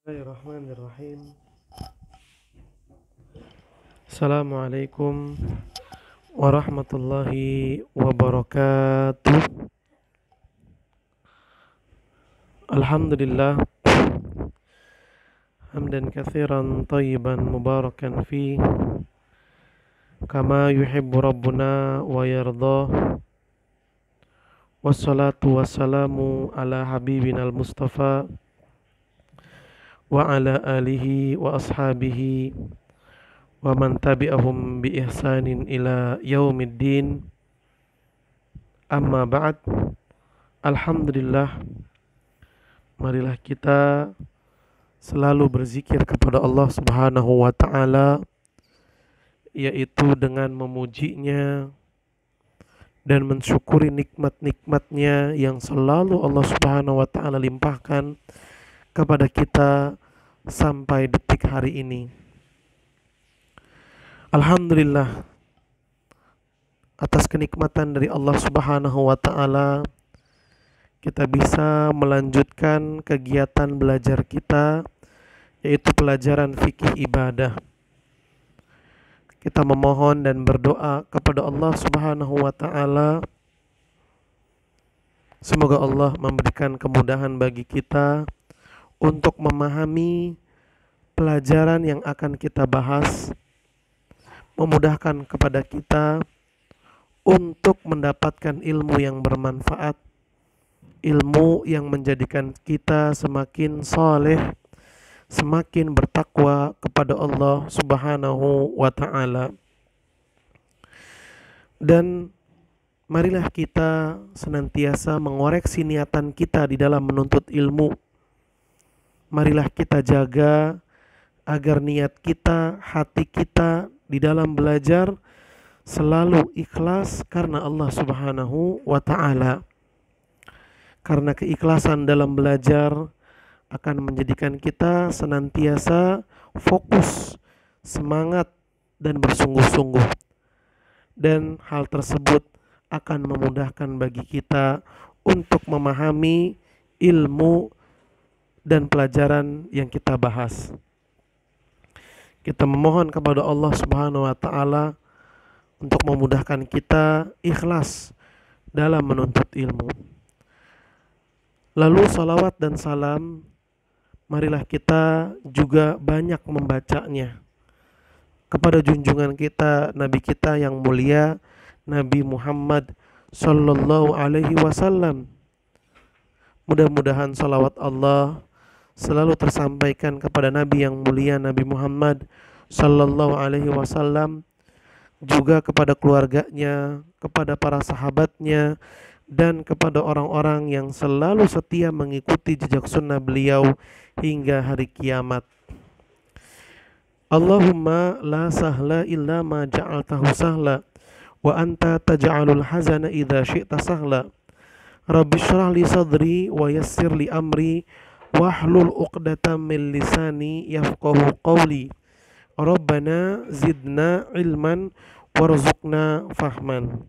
Bismillahirrahmanirrahim. Assalamualaikum warahmatullahi wabarakatuh. Alhamdulillah hamdan katsiran thayyiban mubarakan fi kama yuhibbu rabbuna wa yardah. Wassalatu wassalamu ala habibina al-mustafa wa ala alihi wa ashabihi wa man tabi'ahum bi ihsanin ila yaumiddin. Amma ba'd. Alhamdulillah, marilah kita selalu berzikir kepada Allah Subhanahu wa taala, yaitu dengan memujinya dan mensyukuri nikmat-nikmatnya yang selalu Allah Subhanahu wa taala limpahkan kepada kita sampai detik hari ini. Alhamdulillah atas kenikmatan dari Allah Subhanahu wa taala kita bisa melanjutkan kegiatan belajar kita, yaitu pelajaran fikih ibadah. Kita memohon dan berdoa kepada Allah Subhanahu wa taala, semoga Allah memberikan kemudahan bagi kita untuk memahami pelajaran yang akan kita bahas, memudahkan kepada kita untuk mendapatkan ilmu yang bermanfaat, ilmu yang menjadikan kita semakin saleh, semakin bertakwa kepada Allah Subhanahu wa taala. Dan marilah kita senantiasa mengoreksi niatan kita di dalam menuntut ilmu. Marilah kita jaga agar niat kita, hati kita di dalam belajar selalu ikhlas karena Allah Subhanahu wa taala. Karena keikhlasan dalam belajar akan menjadikan kita senantiasa fokus, semangat, dan bersungguh-sungguh. Dan hal tersebut akan memudahkan bagi kita untuk memahami ilmu dan pelajaran yang kita bahas. Kita memohon kepada Allah Subhanahu wa taala untuk memudahkan kita ikhlas dalam menuntut ilmu. Lalu salawat dan salam, marilah kita juga banyak membacanya kepada junjungan kita, Nabi kita yang mulia, Nabi Muhammad sallallahu alaihi wasallam. Mudah-mudahan salawat Allah selalu tersampaikan kepada Nabi yang mulia, Nabi Muhammad sallallahu alaihi wasallam, juga kepada keluarganya, kepada para sahabatnya, dan kepada orang-orang yang selalu setia mengikuti jejak sunnah beliau hingga hari kiamat. Allahumma la sahla illa ma ja'altahu sahla wa anta taj'alul hazana idza syi'ta sahla. Rabbi shrah li sadri wa yassir li amri wahlul 'uqdatam min lisani yafqahu qawli. Rabbana zidna ilman warzuqna fahman.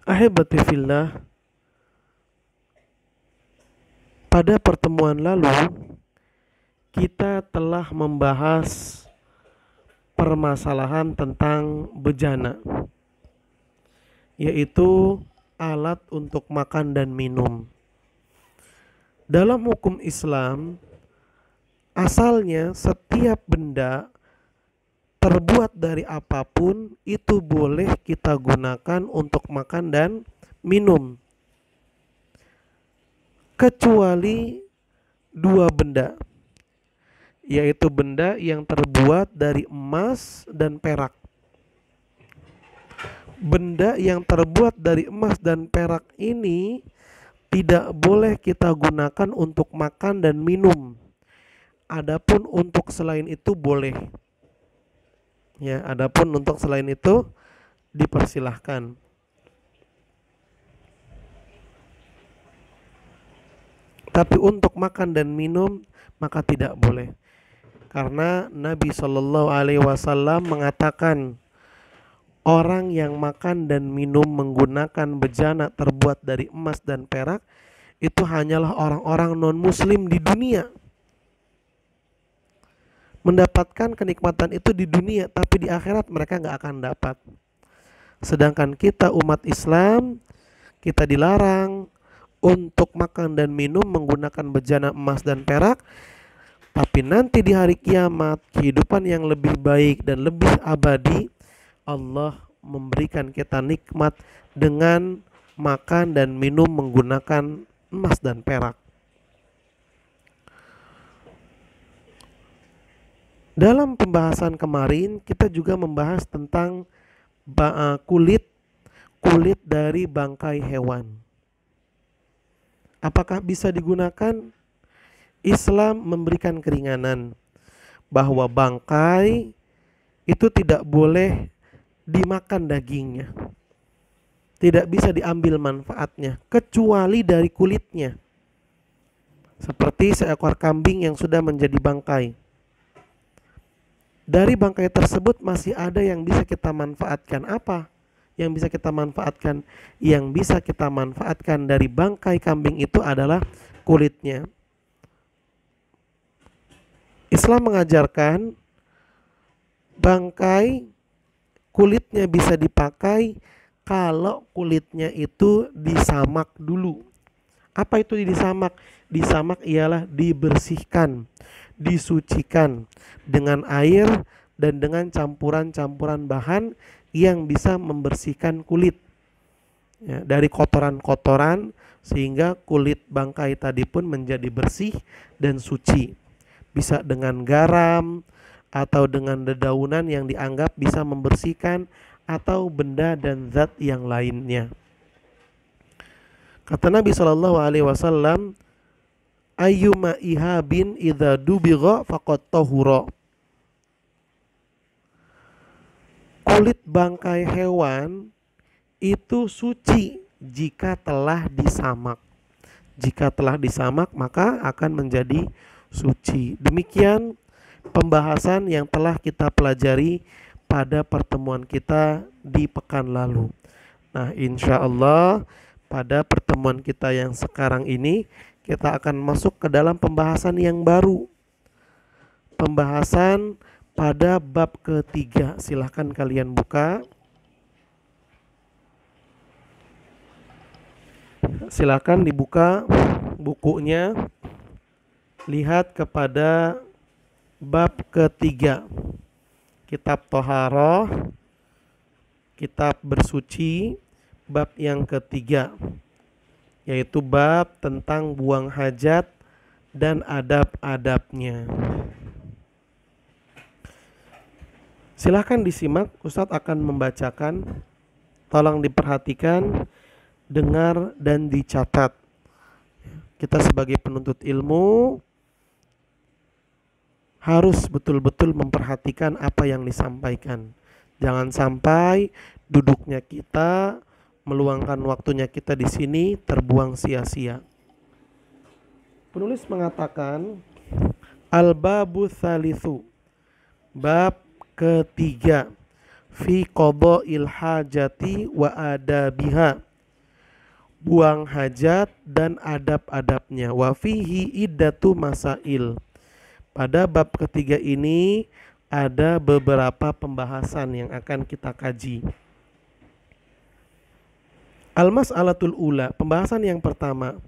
Ahibati fillah, pada pertemuan lalu kita telah membahas permasalahan tentang bejana, yaitu alat untuk makan dan minum. Dalam hukum Islam, asalnya setiap benda terbuat dari apapun itu boleh kita gunakan untuk makan dan minum, kecuali dua benda, yaitu benda yang terbuat dari emas dan perak. Benda yang terbuat dari emas dan perak ini tidak boleh kita gunakan untuk makan dan minum. Adapun untuk selain itu boleh. Ya, adapun untuk selain itu dipersilahkan. Tapi untuk makan dan minum maka tidak boleh. Karena Nabi Shallallahu alaihi wasallam mengatakan, orang yang makan dan minum menggunakan bejana terbuat dari emas dan perak itu hanyalah orang-orang non muslim di dunia. mendapatkan kenikmatan itu di dunia, tapi di akhirat mereka nggak akan dapat. Sedangkan kita umat Islam, kita dilarang untuk makan dan minum menggunakan bejana emas dan perak, tapi nanti di hari kiamat kehidupan yang lebih baik dan lebih abadi, Allah memberikan kita nikmat dengan makan dan minum menggunakan emas dan perak. Dalam pembahasan kemarin kita juga membahas tentang kulit dari bangkai hewan. Apakah bisa digunakan? Islam memberikan keringanan bahwa bangkai itu tidak boleh dimakan dagingnya. Tidak bisa diambil manfaatnya kecuali dari kulitnya. Seperti seekor kambing yang sudah menjadi bangkai. Dari bangkai tersebut masih ada yang bisa kita manfaatkan. Apa yang bisa kita manfaatkan? Yang bisa kita manfaatkan dari bangkai kambing itu adalah kulitnya. Islam mengajarkan bangkai kulitnya bisa dipakai kalau kulitnya itu disamak dulu. Apa itu disamak? Disamak ialah dibersihkan, disucikan dengan air dan dengan campuran-campuran bahan yang bisa membersihkan kulit ya, dari kotoran-kotoran, sehingga kulit bangkai tadi pun menjadi bersih dan suci. Bisa dengan garam atau dengan dedaunan yang dianggap bisa membersihkan, atau benda dan zat yang lainnya. Kata Nabi SAW, ayyuma ihabin idza dubigha faqad tahura. Kulit bangkai hewan itu suci jika telah disamak. Jika telah disamak maka akan menjadi suci. Demikian pembahasan yang telah kita pelajari pada pertemuan kita di pekan lalu. Nah, insya Allah pada pertemuan kita yang sekarang ini kita akan masuk ke dalam pembahasan yang baru. Pembahasan pada bab ketiga. Silahkan kalian buka. Silahkan dibuka bukunya. Lihat kepada bab ketiga. Kitab Toharoh, kitab bersuci, bab yang ketiga, yaitu bab tentang buang hajat dan adab-adabnya. Silahkan disimak, Ustadz akan membacakan. Tolong diperhatikan, dengar dan dicatat. Kita sebagai penuntut ilmu harus betul-betul memperhatikan apa yang disampaikan. Jangan sampai duduknya kita, meluangkan waktunya kita di sini terbuang sia-sia. Penulis mengatakan, al-babu tsalitsu, bab ketiga, fi qada'il hajati wa adabiha, buang hajat dan adab-adabnya, wa fihi iddatu masail. Pada bab ketiga ini ada beberapa pembahasan yang akan kita kaji. Al-mas'alatul ula, pembahasan yang pertama,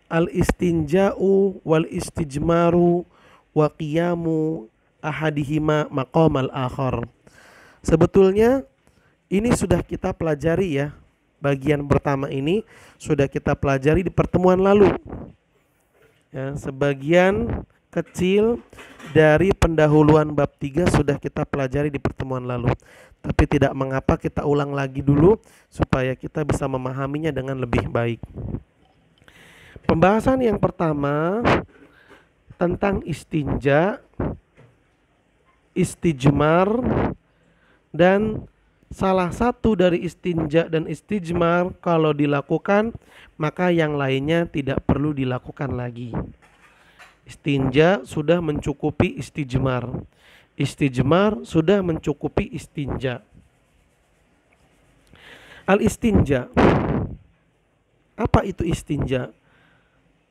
al-istinja'u wal istijmaru wa qiyamu ahadihima maqamal akhar. Sebetulnya ini sudah kita pelajari ya. Bagian pertama ini sudah kita pelajari di pertemuan lalu. Ya, sebagian kecil dari pendahuluan bab 3 sudah kita pelajari di pertemuan lalu. Tapi tidak mengapa kita ulang lagi dulu supaya kita bisa memahaminya dengan lebih baik. Pembahasan yang pertama tentang istinja, istijmar, dan salah satu dari istinja dan istijmar kalau dilakukan maka yang lainnya tidak perlu dilakukan lagi. Istinja sudah mencukupi istijmar. Istijmar sudah mencukupi istinja. Al-istinja. Apa itu istinja?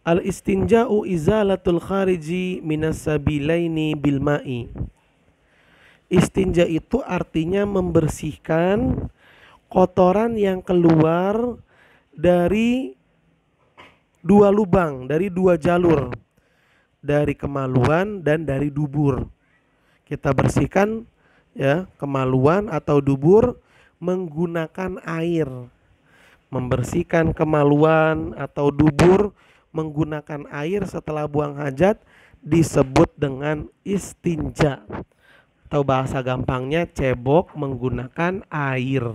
Al-istinja'u izalatul khariji minas sabilaini bil ma'i. Istinja itu artinya membersihkan kotoran yang keluar dari dua lubang, dari dua jalur, dari kemaluan dan dari dubur. Kita bersihkan ya kemaluan atau dubur menggunakan air. Membersihkan kemaluan atau dubur menggunakan air setelah buang hajat disebut dengan istinja. Atau bahasa gampangnya cebok menggunakan air.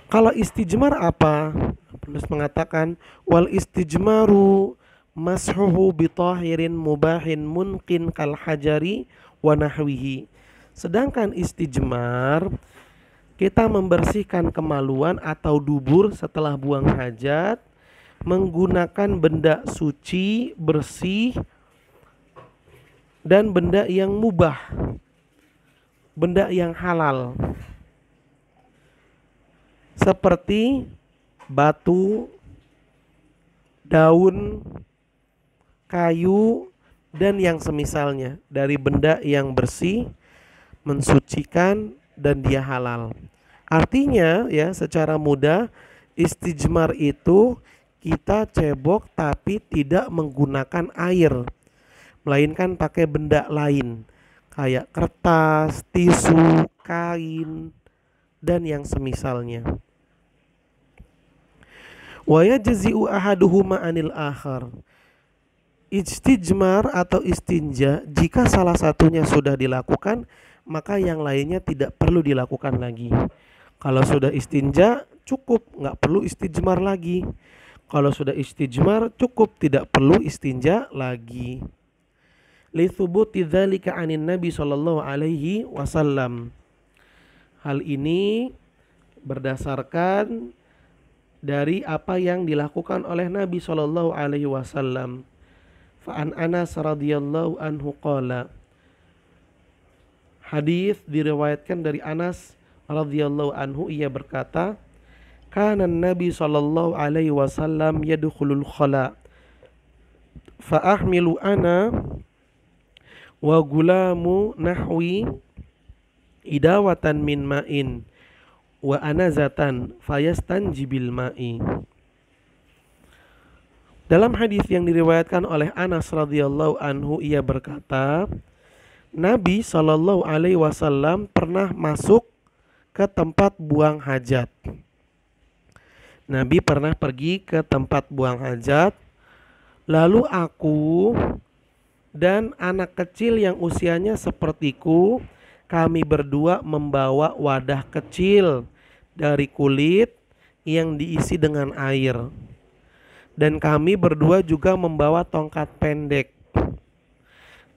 Kalau istijmar apa? Penulis mengatakan wal istijmaru mashuhu bitahirin mubahin munkin kal hajari wa nahwihi. Sedangkan istijmar kita membersihkan kemaluan atau dubur setelah buang hajat menggunakan benda suci, bersih dan benda yang mubah, benda yang halal, seperti batu, daun, kayu, dan yang semisalnya dari benda yang bersih, mensucikan, dan dia halal. Artinya ya secara mudah istijmar itu kita cebok tapi tidak menggunakan air, melainkan pakai benda lain kayak kertas, tisu, kain, dan yang semisalnya. Wa yajzi'u ahaduhuma 'anil akhar. Istijmar atau istinja jika salah satunya sudah dilakukan maka yang lainnya tidak perlu dilakukan lagi. Kalau sudah istinja cukup, nggak perlu istijmar lagi. Kalau sudah istijmar cukup, tidak perlu istinja lagi. Li thubuti dzalika 'anin Nabi sallallahu alaihi wasallam. Hal ini berdasarkan dari apa yang dilakukan oleh Nabi sallallahu alaihi wasallam. Fa an Anas radhiyallahu anhu qala. Hadis diriwayatkan dari Anas radhiyallahu anhu, ia berkata, kana Nabi sallallahu alaihi wasallam yadkhulul khala fa ahmilu ana wa gulamu nahwi idawatan min ma'in wa anazatan fayastanji bil ma'i. Dalam hadis yang diriwayatkan oleh Anas radhiyallahu anhu, ia berkata, Nabi sallallahu alaihi wasallam pernah masuk ke tempat buang hajat. Nabi pernah pergi ke tempat buang hajat, lalu aku dan anak kecil yang usianya sepertiku, kami berdua membawa wadah kecil dari kulit yang diisi dengan air. Dan kami berdua juga membawa tongkat pendek.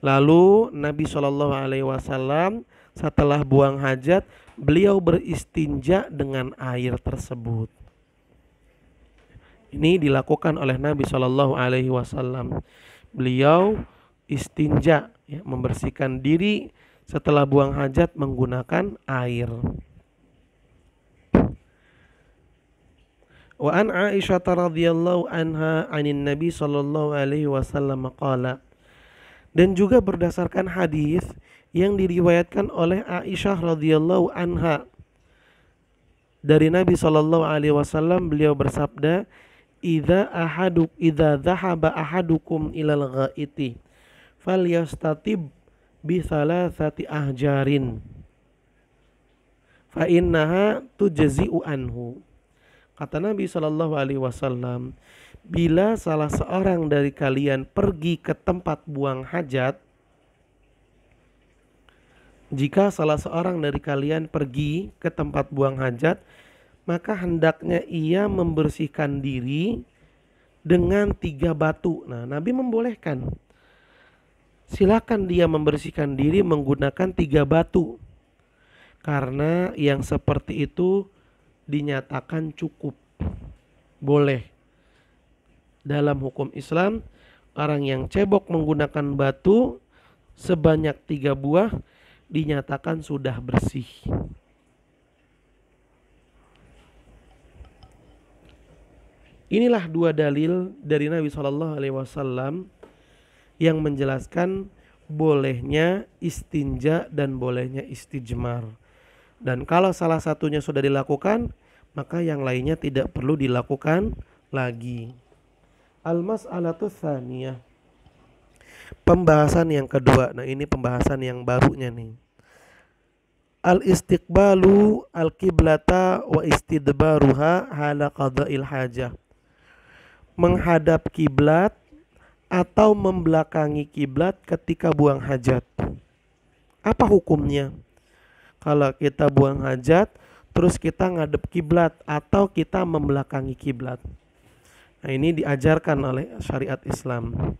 Lalu Nabi SAW setelah buang hajat, beliau beristinja dengan air tersebut. Ini dilakukan oleh Nabi SAW. Beliau istinja, ya, membersihkan diri setelah buang hajat menggunakan air. Wa an Aisyah radhiyallahu anha 'anin Nabi sallallahu alaihi wasallam qala. Dan juga berdasarkan hadis yang diriwayatkan oleh Aisyah radhiyallahu anha dari Nabi sallallahu alaihi wasallam, beliau bersabda, idza dhahaba ahadukum ilal ghaiti falyastatib bi thalathati ahjarin fa innaha tujzi'u anhu. Kata Nabi sallallahu alaihi wasallam, bila salah seorang dari kalian pergi ke tempat buang hajat, jika salah seorang dari kalian pergi ke tempat buang hajat, maka hendaknya ia membersihkan diri dengan 3 batu. Nah, Nabi membolehkan. Silakan dia membersihkan diri menggunakan 3 batu. Karena yang seperti itu dinyatakan cukup. Boleh. Dalam hukum Islam, orang yang cebok menggunakan batu sebanyak 3 buah dinyatakan sudah bersih. Inilah dua dalil dari Nabi SAW yang menjelaskan bolehnya istinja dan bolehnya istijmar. Dan kalau salah satunya sudah dilakukan, maka yang lainnya tidak perlu dilakukan lagi. Al-mas'alatu tsaniyah. Pembahasan yang kedua. Nah, ini pembahasan yang barunya nih. Al-istiqbalu al-qiblata wa istidbaruha hala qada'il hajah. Menghadap kiblat atau membelakangi kiblat ketika buang hajat. Apa hukumnya? Kalau kita buang hajat, terus kita ngadep kiblat atau kita membelakangi kiblat. Nah, ini diajarkan oleh syariat Islam.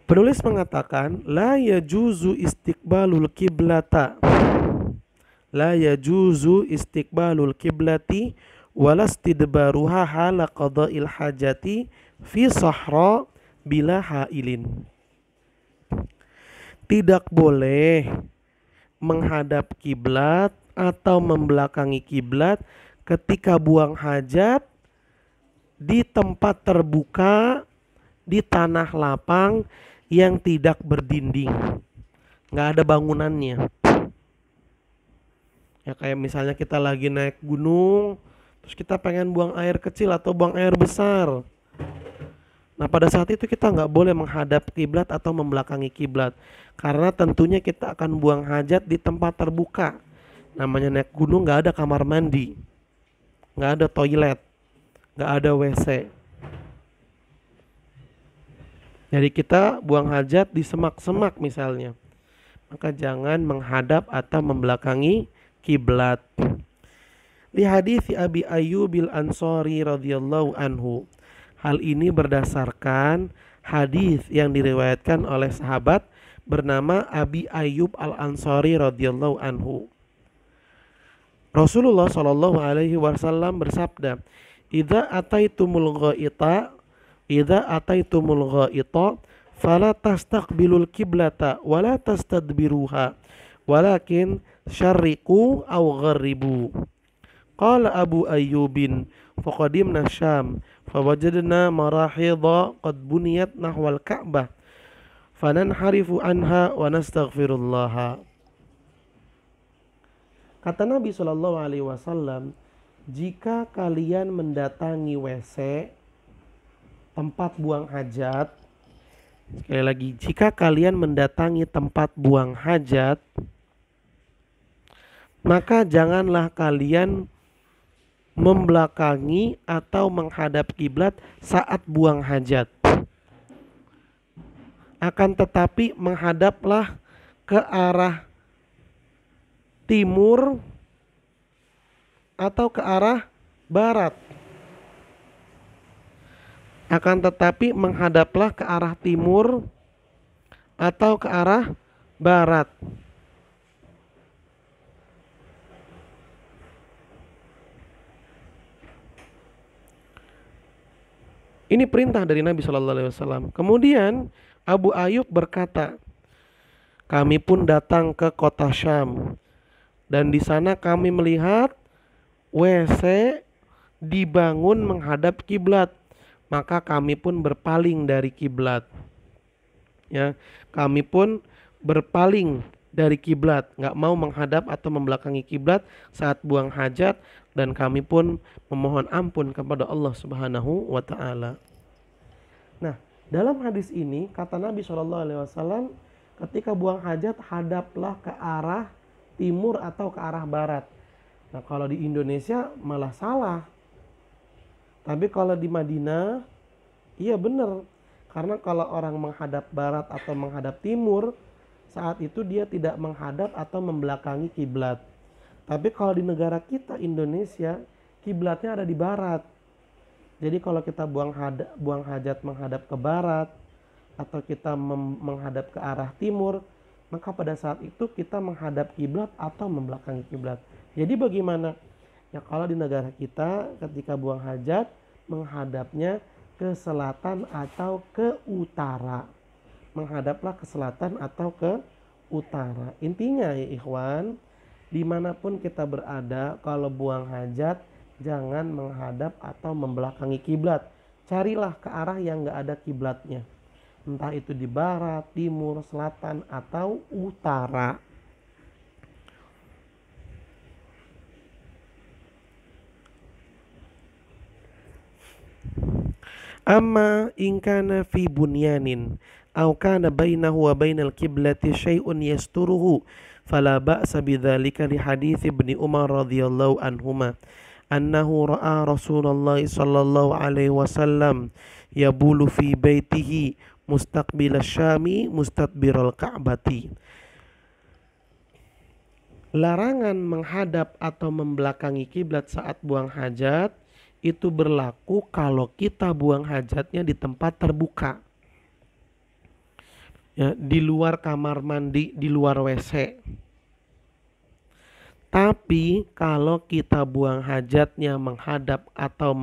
Penulis mengatakan, la yajuzu istiqbalul kiblata. La yajuzu istiqbalul kiblati walastidbaruha hala qada'il hajati fi sahra bila hailin. Tidak boleh menghadap kiblat atau membelakangi kiblat ketika buang hajat di tempat terbuka, di tanah lapang yang tidak berdinding, nggak ada bangunannya. Ya kayak misalnya kita lagi naik gunung, terus kita pengen buang air kecil atau buang air besar. Nah, pada saat itu kita nggak boleh menghadap kiblat atau membelakangi kiblat, karena tentunya kita akan buang hajat di tempat terbuka. Namanya naik gunung, nggak ada kamar mandi, nggak ada toilet, nggak ada WC. Jadi kita buang hajat di semak-semak misalnya, maka jangan menghadap atau membelakangi kiblat. Li hadits Abi Ayyubil Ansari radhiyallahu anhu. Hal ini berdasarkan hadis yang diriwayatkan oleh sahabat bernama Abi Ayyub Al-Ansari radhiyallahu anhu. Rasulullah sallallahu alaihi wasallam bersabda, "Idza ataitumul ghaita fala tastaqbilul kiblata wala tastadbiruha walakin syarriqu aw gharribu." Qala Abu Ayyubin faqadimna Syam fawajadna marahidha qad buniyat nahwal Ka'bah fananharifu anha wa nastaghfirullah. Kata Nabi SAW, jika kalian mendatangi WC, tempat buang hajat, sekali lagi, jika kalian mendatangi tempat buang hajat, maka janganlah kalian membelakangi atau menghadap kiblat saat buang hajat. Akan tetapi menghadaplah ke arah timur atau ke arah barat. Akan tetapi menghadaplah ke arah timur atau ke arah barat. Ini perintah dari Nabi SAW. Kemudian Abu Ayyub berkata, kami pun datang ke kota Syam dan di sana kami melihat WC dibangun menghadap kiblat, maka kami pun berpaling dari kiblat. Ya, kami pun berpaling dari kiblat, nggak mau menghadap atau membelakangi kiblat saat buang hajat, dan kami pun memohon ampun kepada Allah Subhanahu wa taala. Nah, dalam hadis ini kata Nabi SAW, ketika buang hajat hadaplah ke arah timur atau ke arah barat. Nah, kalau di Indonesia malah salah. Tapi kalau di Madinah, iya benar. Karena kalau orang menghadap barat atau menghadap timur, saat itu dia tidak menghadap atau membelakangi kiblat. Tapi kalau di negara kita Indonesia, kiblatnya ada di barat. Jadi kalau kita buang hajat menghadap ke barat atau kita menghadap ke arah timur, maka pada saat itu kita menghadap kiblat atau membelakangi kiblat. Jadi bagaimana? Ya kalau di negara kita ketika buang hajat menghadapnya ke selatan atau ke utara. Menghadaplah ke selatan atau ke utara. Intinya ya ikhwan, dimanapun kita berada, kalau buang hajat jangan menghadap atau membelakangi kiblat. Carilah ke arah yang nggak ada kiblatnya, entah itu di barat, timur, selatan, atau utara. Amma in kana fi bunyanin aw kana bainahu wa bainal kiblati syai'un yasturuhu fala ba'sa bidzalika li hadits Ibnu Umar radhiyallahu anhuma annahu ra'a Rasulullah sallallahu alaihi wasallam yabulu fi baitihi mustaqbil syami mustadbiral ka'bati. Larangan menghadap atau membelakangi kiblat saat buang hajat itu berlaku kalau kita buang hajatnya di tempat terbuka, ya, di luar kamar mandi, di luar WC. Tapi kalau kita buang hajatnya menghadap atau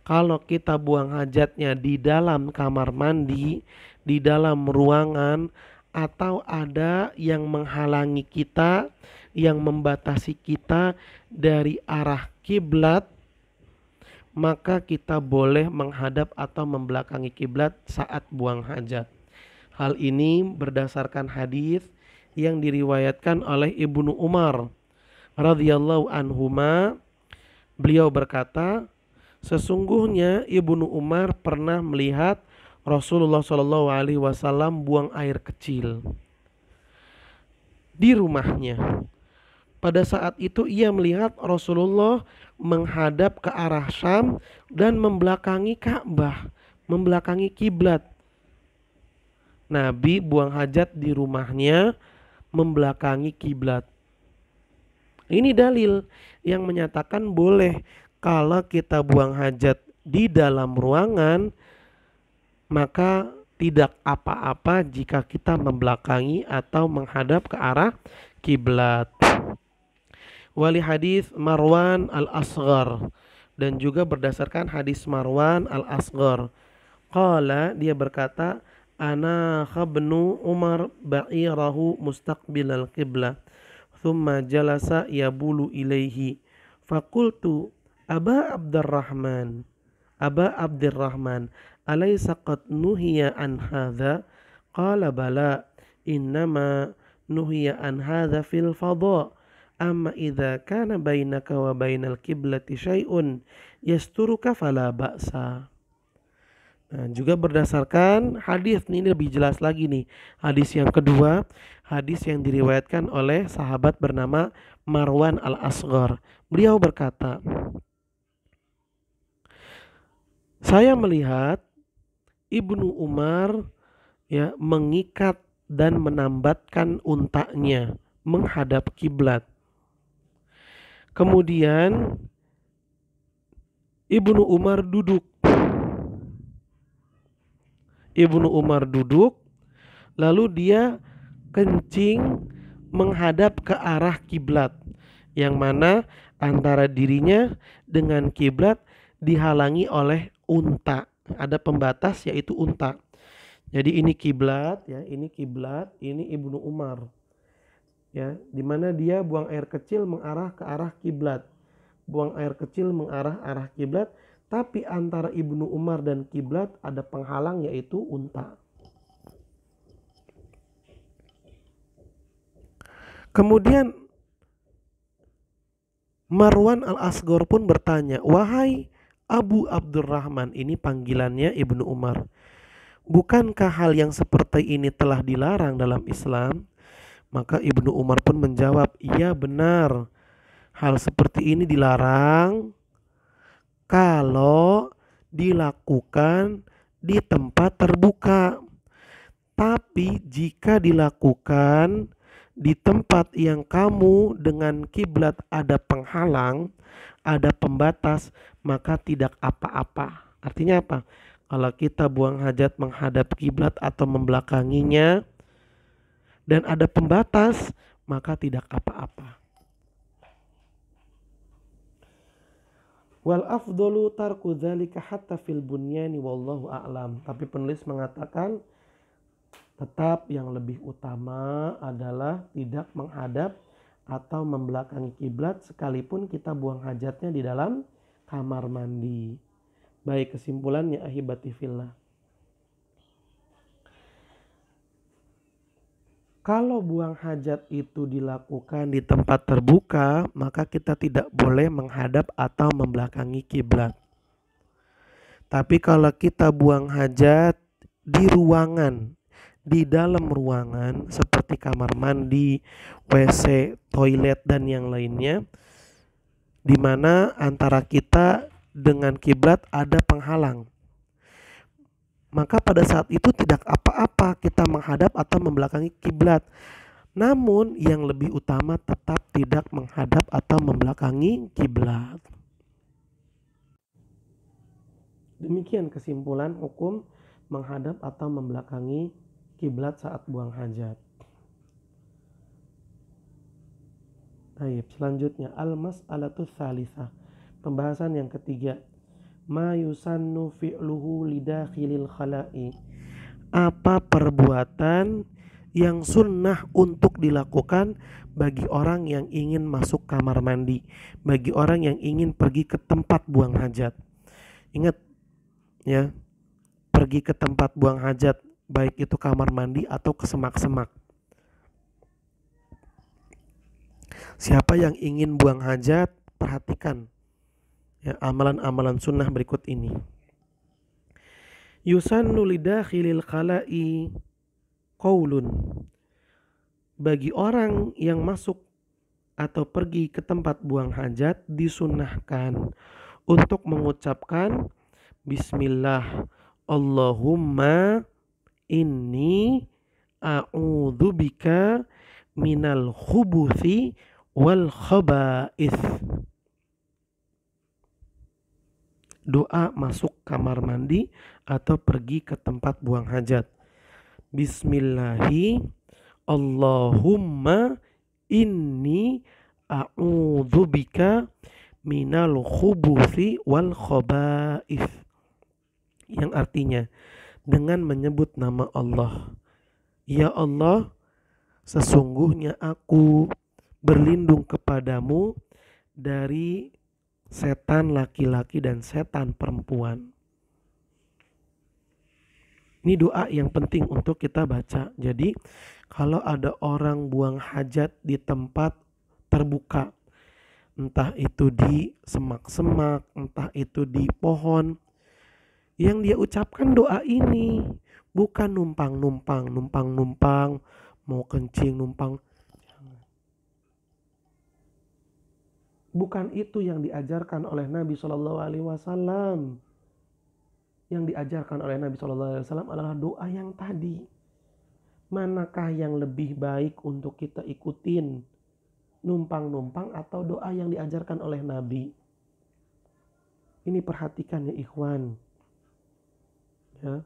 kalau kita buang hajatnya di dalam kamar mandi, di dalam ruangan, atau ada yang menghalangi kita, yang membatasi kita dari arah kiblat, maka kita boleh menghadap atau membelakangi kiblat saat buang hajat. Hal ini berdasarkan hadis yang diriwayatkan oleh Ibnu Umar radhiyallahu anhuma. Beliau berkata, sesungguhnya Ibnu Umar pernah melihat Rasulullah Shallallahu Alaihi Wasallam buang air kecil di rumahnya. Pada saat itu ia melihat Rasulullah menghadap ke arah Syam dan membelakangi Ka'bah, membelakangi kiblat. Nabi buang hajat di rumahnya membelakangi kiblat. Ini dalil yang menyatakan boleh kalau kita buang hajat di dalam ruangan, maka tidak apa-apa jika kita membelakangi atau menghadap ke arah kiblat. Wali hadis Marwan al-Asghar, dan juga berdasarkan hadis Marwan al-Asghar. Qala, dia berkata, ana khabnu Umar ba'irahu mustaqbilal qiblah thumma jalasa yabulu ilaihi faqultu Aba Abdurrahman alaysa qad nuhiya an hadha? Qala bala innama nuhiya an hadha fil fadha. Amma idza kana bainaka wa bainal kiblati syai'un yasturuka fala ba'sa. Nah, juga berdasarkan hadis ini lebih jelas lagi nih. Hadis yang kedua, hadis yang diriwayatkan oleh sahabat bernama Marwan al-Asghar. Beliau berkata, saya melihat Ibnu Umar, ya, mengikat dan menambatkan untanya menghadap kiblat. Kemudian Ibnu Umar duduk, lalu dia kencing menghadap ke arah kiblat, yang mana antara dirinya dengan kiblat dihalangi oleh unta. Ada pembatas yaitu unta. Jadi ini kiblat, ya, ini kiblat, ini Ibnu Umar. Ya, di mana dia buang air kecil mengarah ke arah kiblat. Buang air kecil mengarah arah kiblat, tapi antara Ibnu Umar dan kiblat ada penghalang yaitu unta. Kemudian Marwan al-Asghar pun bertanya, wahai Abu Abdurrahman, ini panggilannya Ibnu Umar, bukankah hal yang seperti ini telah dilarang dalam Islam? Maka Ibnu Umar pun menjawab, iya benar, hal seperti ini dilarang kalau dilakukan di tempat terbuka. Tapi jika dilakukan di tempat yang kamu dengan kiblat ada penghalang, ada pembatas, maka tidak apa-apa. Artinya apa? Kalau kita buang hajat menghadap kiblat atau membelakanginya dan ada pembatas, maka tidak apa-apa. Wal afdalu tarku dzalika hatta fil bunyani wallahu a'lam. Tapi penulis mengatakan tetap yang lebih utama adalah tidak menghadap atau membelakangi kiblat sekalipun kita buang hajatnya di dalam kamar mandi. Baik, kesimpulannya ahibati fillah. Kalau buang hajat itu dilakukan di tempat terbuka, maka kita tidak boleh menghadap atau membelakangi kiblat. Tapi kalau kita buang hajat di ruangan, di dalam ruangan seperti kamar mandi, WC, toilet dan yang lainnya, di mana antara kita dengan kiblat ada penghalang, maka pada saat itu tidak apa-apa kita menghadap atau membelakangi kiblat. Namun yang lebih utama tetap tidak menghadap atau membelakangi kiblat. Demikian kesimpulan hukum menghadap atau membelakangi kiblat saat buang hajat. Baik, selanjutnya al-mas'alatu tsalisah. Pembahasan yang ketiga. Ma yusannu fi'luhu lidakhilil khala'i. Apa perbuatan yang sunnah untuk dilakukan bagi orang yang ingin masuk kamar mandi, bagi orang yang ingin pergi ke tempat buang hajat. Ingat ya, pergi ke tempat buang hajat, baik itu kamar mandi atau ke semak-semak. Siapa yang ingin buang hajat, perhatikan ya, amalan-amalan sunnah berikut ini. Yusannu lidakhilil khala'i qaulun. Bagi orang yang masuk atau pergi ke tempat buang hajat disunnahkan untuk mengucapkan Bismillah, Allahumma inni a'udzubika minal khubuthi wal khaba'ith. Doa masuk kamar mandi atau pergi ke tempat buang hajat. Bismillahi Allahumma inni a'udzubika minal khubuthi wal khaba'ith. Yang artinya dengan menyebut nama Allah. Ya Allah, sesungguhnya aku berlindung kepadamu dari setan laki-laki dan setan perempuan. Ini doa yang penting untuk kita baca. Jadi kalau ada orang buang hajat di tempat terbuka, entah itu di semak-semak, entah itu di pohon, yang dia ucapkan doa ini, bukan numpang, mau kencing numpang. Bukan itu yang diajarkan oleh Nabi SAW. Yang diajarkan oleh Nabi SAW adalah doa yang tadi. Manakah yang lebih baik untuk kita ikutin? Numpang-numpang atau doa yang diajarkan oleh Nabi? Ini perhatikan ya ikhwan. Ya.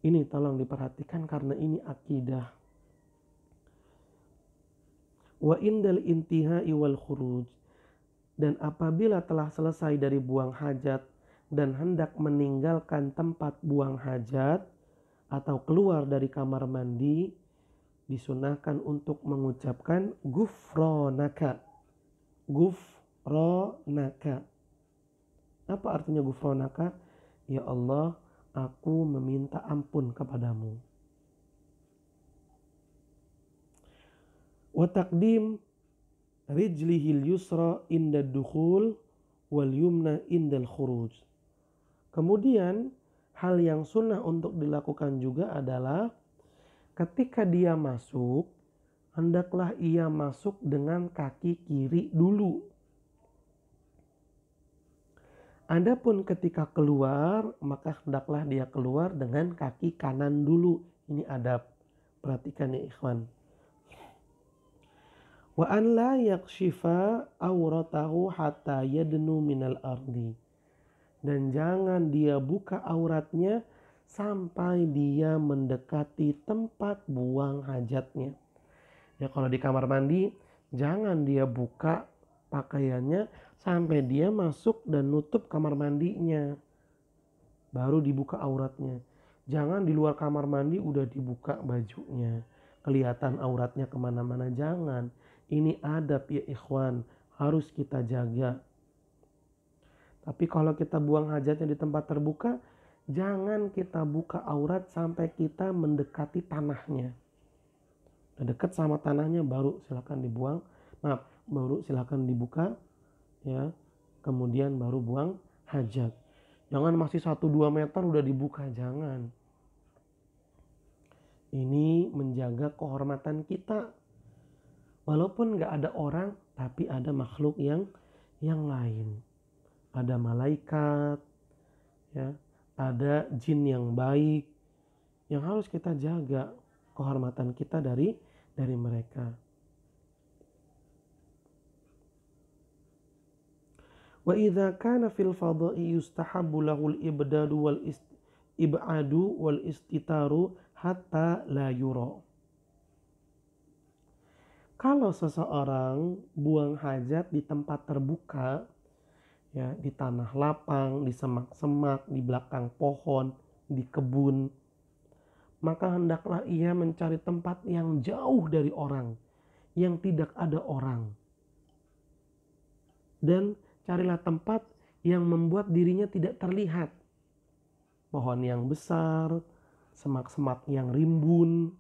Ini tolong diperhatikan karena ini akidah. Wa indal intihai wal khuruj. Dan apabila telah selesai dari buang hajat dan hendak meninggalkan tempat buang hajat atau keluar dari kamar mandi, disunahkan untuk mengucapkan gufronaka. Gufronaka. Apa artinya gufronaka? Ya Allah, aku meminta ampun kepadamu. Wa taqdim rijlihil yusra inda dukhul wal yumna indal khuruj. Kemudian hal yang sunnah untuk dilakukan juga adalah ketika dia masuk, hendaklah ia masuk dengan kaki kiri dulu. Adapun ketika keluar, maka hendaklah dia keluar dengan kaki kanan dulu. Ini adab. Perhatikan ya ikhwan. Wa an la yakshifa auratahu hatta yadnu minal ardi. Dan jangan dia buka auratnya sampai dia mendekati tempat buang hajatnya. Ya kalau di kamar mandi, jangan dia buka pakaiannya sampai dia masuk dan nutup kamar mandinya. Baru dibuka auratnya. Jangan di luar kamar mandi udah dibuka bajunya. Kelihatan auratnya kemana-mana, jangan. Ini adab ya ikhwan, harus kita jaga. Tapi kalau kita buang hajatnya di tempat terbuka, jangan kita buka aurat sampai kita mendekati tanahnya. Udah dekat sama tanahnya baru silakan dibuang. Baru silakan dibuka ya. Kemudian baru buang hajat. Jangan masih 1-2 meter udah dibuka, jangan. Ini menjaga kehormatan kita. Walaupun gak ada orang, tapi ada makhluk yang lain. Ada malaikat, ya, ada jin yang baik, yang harus kita jaga kehormatan kita dari mereka. Wa idza kana fil fadha'i yustahabbu lahul ibdadu wal ibadu wal istitaru hatta la yura. Kalau seseorang buang hajat di tempat terbuka, ya, di tanah lapang, di semak-semak, di belakang pohon, di kebun, maka hendaklah ia mencari tempat yang jauh dari orang, yang tidak ada orang. Dan carilah tempat yang membuat dirinya tidak terlihat. Pohon yang besar, semak-semak yang rimbun.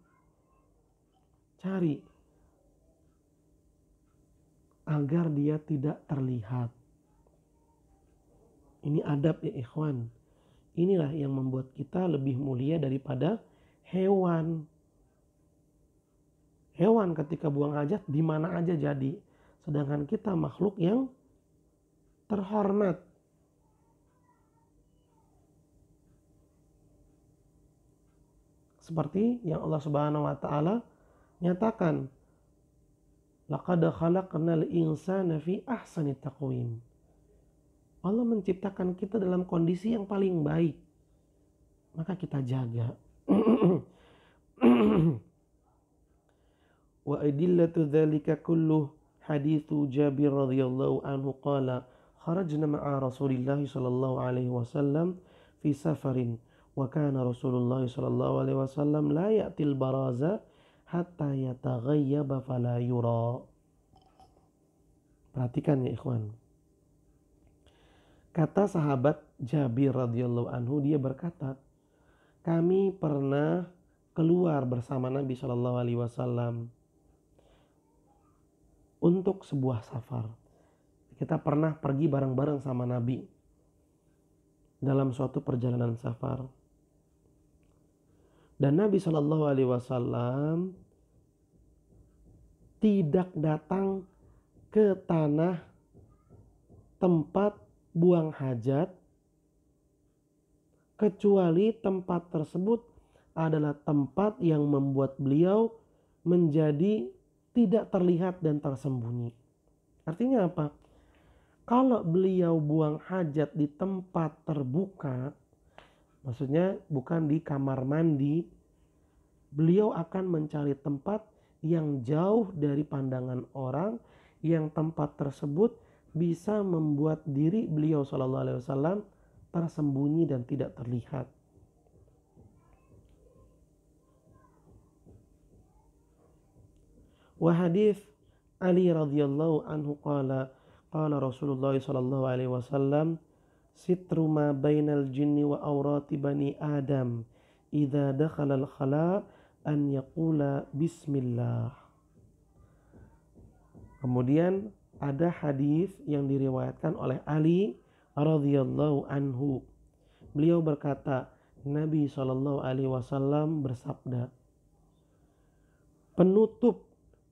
Cari agar dia tidak terlihat. Ini adab ya ikhwan. Inilah yang membuat kita lebih mulia daripada hewan. Hewan ketika buang hajat di mana aja jadi. Sedangkan kita makhluk yang terhormat. Seperti yang Allah Subhanahu wa taala nyatakan, laqad khalaqnal insana fi ahsani taqwim. Allah menciptakan kita dalam kondisi yang paling baik. Maka kita jaga. Wa adillatu dzalika kulluh haditsu Jabir radhiyallahu anhu qala kharajna ma'a Rasulillah sallallahu alaihi wasallam fi safarin wa kana Rasulullah sallallahu alaihi wasallam la ya'til baraza hatta yataghayyaba fala yura. Perhatikan ya ikhwan. Kata sahabat Jabir radhiyallahu anhu, dia berkata, kami pernah keluar bersama Nabi sallallahu alaihi wasallam untuk sebuah safar. Kita pernah pergi bareng-bareng sama Nabi dalam suatu perjalanan safar. Dan Nabi sallallahu alaihi wasallam tidak datang ke tanah tempat buang hajat kecuali tempat tersebut adalah tempat yang membuat beliau menjadi tidak terlihat dan tersembunyi. Artinya apa? Kalau beliau buang hajat di tempat terbuka, maksudnya bukan di kamar mandi, beliau akan mencari tempat yang jauh dari pandangan orang, yang tempat tersebut bisa membuat diri beliau sallallahu alaihi wasallam tersembunyi dan tidak terlihat. Wa hadits Ali radhiyallahu anhu qala Rasulullah sallallahu alaihi wasallam sitru ma bainal jinni wa awrati bani Adam idza dakhala al-khala an yaqula bismillah. Kemudian ada hadis yang diriwayatkan oleh Ali radhiyallahu anhu. Beliau berkata, Nabi sallallahu alaihi wasallam bersabda, penutup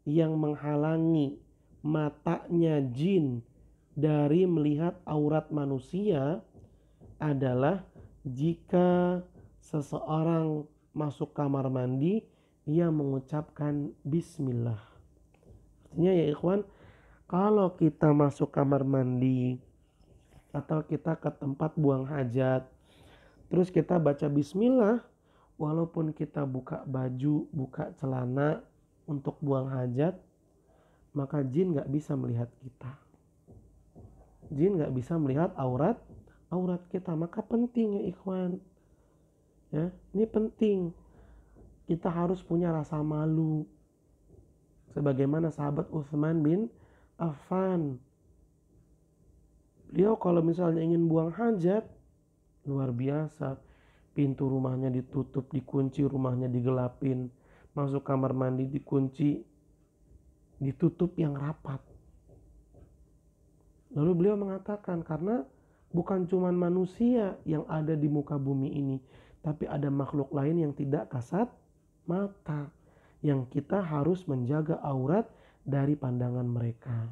yang menghalangi matanya jin dari melihat aurat manusia adalah jika seseorang masuk kamar mandi ia mengucapkan bismillah. Artinya ya ikhwan, kalau kita masuk kamar mandi atau kita ke tempat buang hajat terus kita baca bismillah, walaupun kita buka baju, buka celana untuk buang hajat, maka jin gak bisa melihat kita. Jin gak bisa melihat aurat kita. Maka penting ya ikhwan, ya, ini penting. Kita harus punya rasa malu. Sebagaimana sahabat Utsman bin Affan. Beliau kalau misalnya ingin buang hajat, luar biasa. Pintu rumahnya ditutup, dikunci, rumahnya digelapin. Masuk kamar mandi dikunci, ditutup yang rapat. Lalu beliau mengatakan, karena bukan cuma manusia yang ada di muka bumi ini, tapi ada makhluk lain yang tidak kasat mata, yang kita harus menjaga aurat dari pandangan mereka.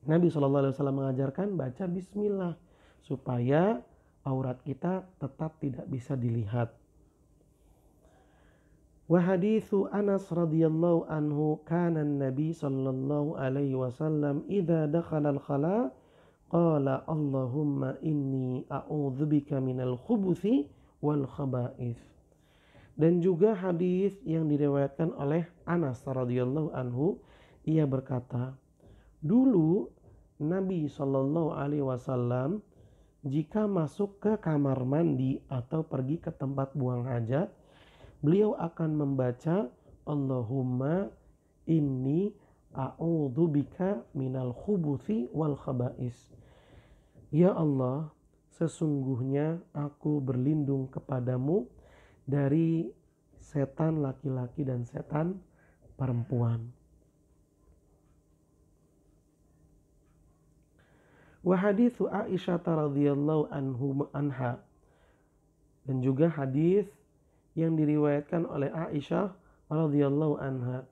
Nabi SAW mengajarkan baca bismillah supaya aurat kita tetap tidak bisa dilihat. Wa haditsu Anas radhiyallahu anhu kana Nabi sallallahu alaihi wasallam idza dakhala al-khala qala Allahumma inni a'udzubika minal khubuthi wal khaba'ith. Dan juga hadis yang diriwayatkan oleh Anas radhiyallahu anhu, ia berkata, dulu Nabi sallallahu alaihi wasallam jika masuk ke kamar mandi atau pergi ke tempat buang hajat, beliau akan membaca Allahumma inni a'udzubika minal khubuthi wal khaba'is. Ya Allah, sesungguhnya aku berlindung kepadamu dari setan laki-laki dan setan perempuan. Wa haditsu Aisyah radhiyallahu anha, dan juga hadis yang diriwayatkan oleh Aisyah radhiyallahu anha,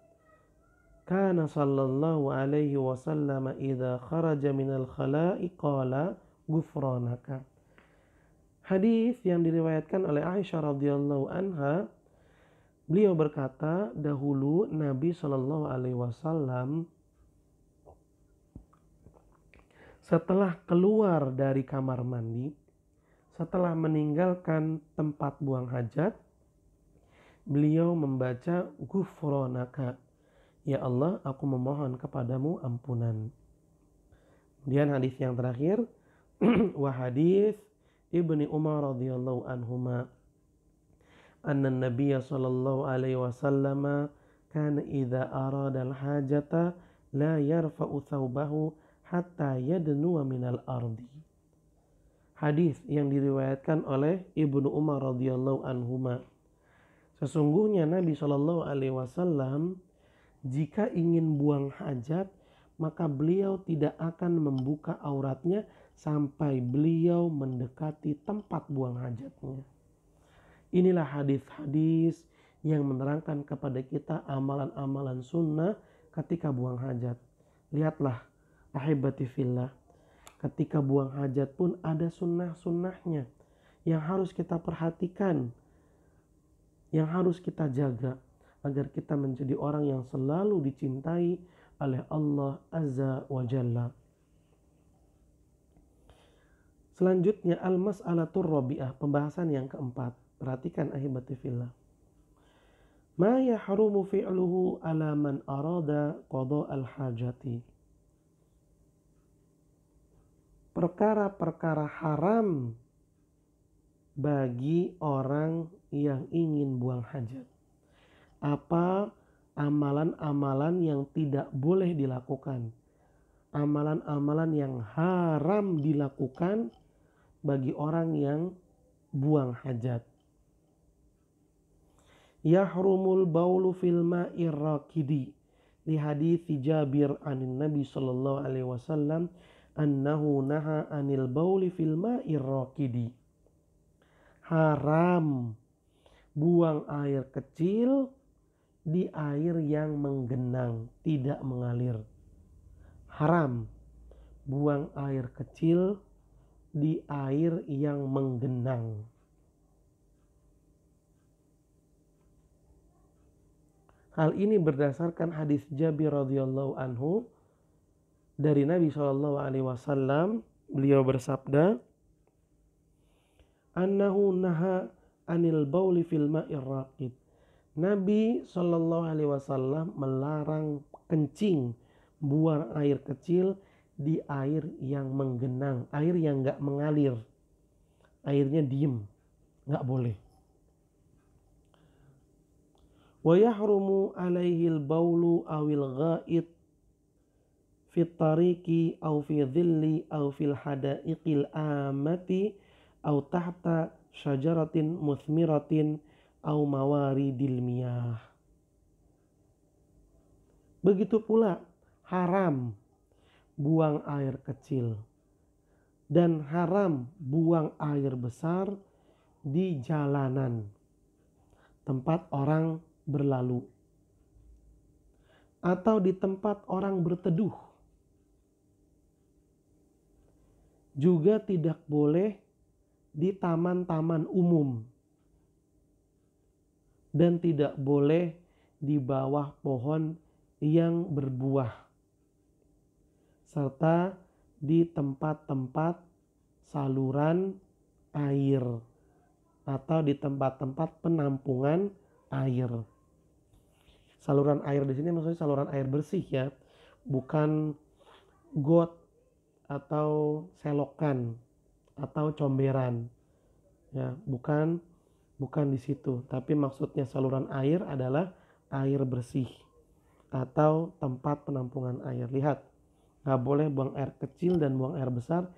kana sallallahu alaihi wasallam idza kharaja minal khala'i qala ghufranaka. Hadis yang diriwayatkan oleh Aisyah radhiyallahu anha, beliau berkata, dahulu Nabi sallallahu alaihi wasallam setelah keluar dari kamar mandi, setelah meninggalkan tempat buang hajat, beliau membaca ghufranaka, ya Allah, aku memohon kepadamu ampunan. Kemudian hadis yang terakhir, wa hadis Ibni Umar radhiyallahu anhuma, anna Nabiyya sallallahu alaihi wasallam kana idza arada al-hajata la yarfa'u thawbahu hatta yadnuwa minal ardi. Hadis yang diriwayatkan oleh Ibnu Umar radhiyallahu anhuma, sesungguhnya Nabi Shallallahu alaihi wasallam jika ingin buang hajat, maka beliau tidak akan membuka auratnya sampai beliau mendekati tempat buang hajatnya. Inilah hadis-hadis yang menerangkan kepada kita amalan-amalan sunnah ketika buang hajat. Lihatlah ahibati fillah, ketika buang hajat pun ada sunnah-sunnahnya yang harus kita perhatikan, yang harus kita jaga agar kita menjadi orang yang selalu dicintai oleh Allah Azza wa Jalla. Selanjutnya al-mas'alatur rabi'ah, pembahasan yang keempat. Perhatikan ahibati fillah. Ma yahrumu fi'luhu ala man arada qada al-hajati. Perkara-perkara haram bagi orang yang ingin buang hajat. Apa amalan-amalan yang tidak boleh dilakukan? Amalan-amalan yang haram dilakukan bagi orang yang buang hajat. Yahrumul baulu fil ma'ir raqidi, li hadithi Jabir anin Nabi sallallahu alaihi wasallam annahu naha anil bauli fil ma'ir raqidi. Haram buang air kecil di air yang menggenang, tidak mengalir. Haram buang air kecil di air yang menggenang. Hal ini berdasarkan hadis Jabir radhiyallahu anhu dari Nabi Shallallahu alaihi wasallam. Beliau bersabda, annahu naha anil bauli fil ma'ir raqid. Nabi Shallallahu alaihi wasallam melarang kencing, buang air kecil di air yang menggenang, air yang enggak mengalir. Airnya diem, enggak boleh. Wa yahrumu alaihi al-baulu awil ghaid fit tariqi aw fi dhilli aw fil hadaiqil amati aw tahta syajaratin muthmiratin aw mawaridil miyah. Begitu pula haram buang air kecil dan haram buang air besar di jalanan, tempat orang berlalu, atau di tempat orang berteduh. Juga tidak boleh di taman-taman umum dan tidak boleh di bawah pohon yang berbuah, serta di tempat-tempat saluran air atau di tempat-tempat penampungan air. Saluran air di sini maksudnya saluran air bersih ya, bukan got atau selokan atau comberan. Ya, bukan di situ, tapi maksudnya saluran air adalah air bersih atau tempat penampungan air. Lihat, nggak boleh buang air kecil dan buang air besar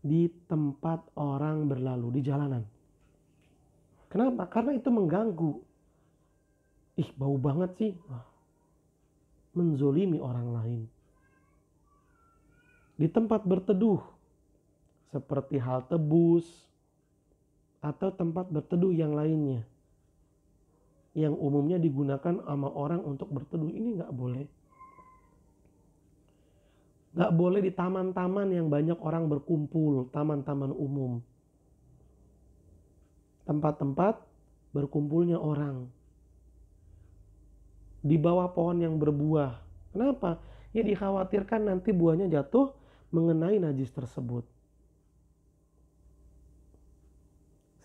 di tempat orang berlalu, di jalanan. Kenapa? Karena itu mengganggu. Ih, bau banget sih. Menzolimi orang lain. Di tempat berteduh, seperti halte bus atau tempat berteduh yang lainnya, yang umumnya digunakan sama orang untuk berteduh, ini nggak boleh. Nggak boleh di taman-taman yang banyak orang berkumpul, taman-taman umum. Tempat-tempat berkumpulnya orang. Di bawah pohon yang berbuah. Kenapa? Ya dikhawatirkan nanti buahnya jatuh mengenai najis tersebut.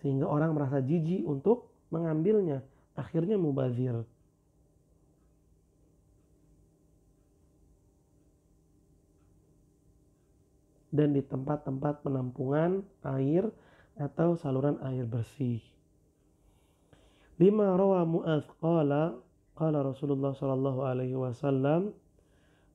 Sehingga orang merasa jijik untuk mengambilnya. Akhirnya mubazir. Dan di tempat-tempat penampungan air atau saluran air bersih. 5 rawa Mu'adz qala Rasulullah sallallahu alaihi wasallam.